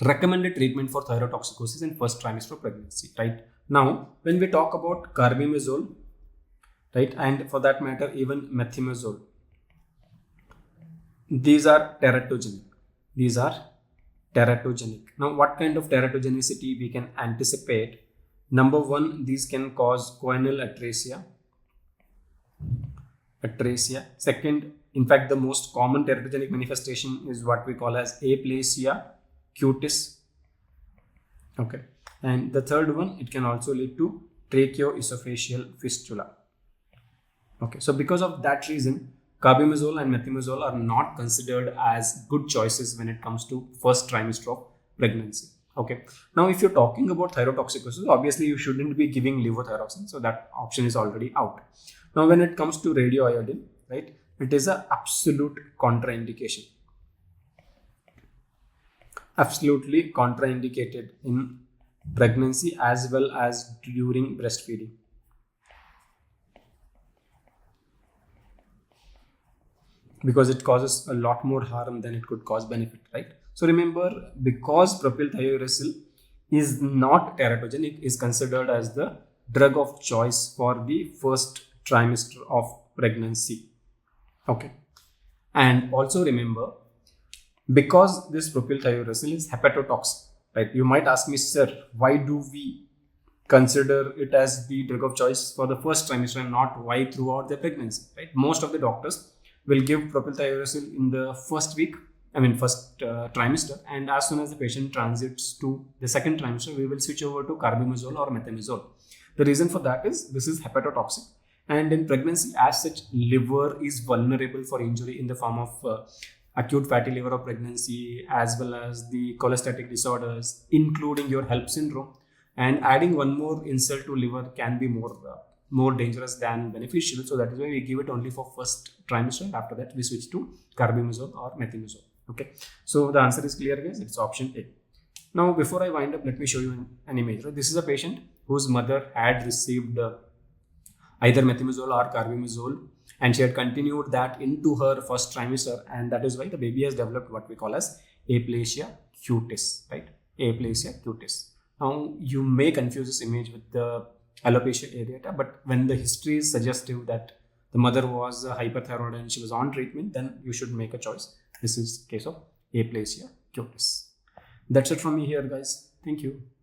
recommended treatment for thyrotoxicosis in first trimester of pregnancy, right? Now, when we talk about carbimazole, right, and for that matter, even methimazole, these are teratogenic. These are teratogenic. Now, what kind of teratogenicity we can anticipate? Number one, these can cause choanal atresia. Second, in fact, the most common teratogenic manifestation is what we call as aplasia cutis. Okay. And the third one, it can also lead to tracheoesophageal fistula. Okay. So because of that reason, carbimazole and methimazole are not considered as good choices when it comes to first trimester of pregnancy. Okay. Now, if you're talking about thyrotoxicosis, obviously you shouldn't be giving levothyroxine. So that option is already out. Now, when it comes to radioiodine, right, it is an absolute contraindication. Absolutely contraindicated in pregnancy as well as during breastfeeding. Because it causes a lot more harm than it could cause benefit, right? So remember, because propylthiouracil is not teratogenic, is considered as the drug of choice for the first trimester of pregnancy. Okay. And also remember, because this propylthiouracil is hepatotoxic, right? You might ask me, sir, why do we consider it as the drug of choice for the first trimester and not why throughout the pregnancy, right? Most of the doctors will give propylthiouracil in the first trimester, and as soon as the patient transits to the second trimester, we will switch over to carbimazole or methimazole. The reason for that is this is hepatotoxic, and in pregnancy, as such, liver is vulnerable for injury in the form of acute fatty liver of pregnancy, as well as the cholestatic disorders, including your HELP syndrome. And adding one more insult to liver can be more dangerous than beneficial. So that is why we give it only for first trimester, and after that we switch to carbimazole or methimazole. Okay. So the answer is clear, guys. It's option A. Now, before I wind up, let me show you an image. This is a patient whose mother had received either methimazole or carbimazole, and she had continued that into her first trimester, and that is why the baby has developed what we call as aplasia cutis, right? Aplasia cutis. Now, you may confuse this image with the alopecia areata, but when the history is suggestive that the mother was hyperthyroid and she was on treatment, then you should make a choice. This is case of aplasia cutis. That's it from me here, guys. Thank you.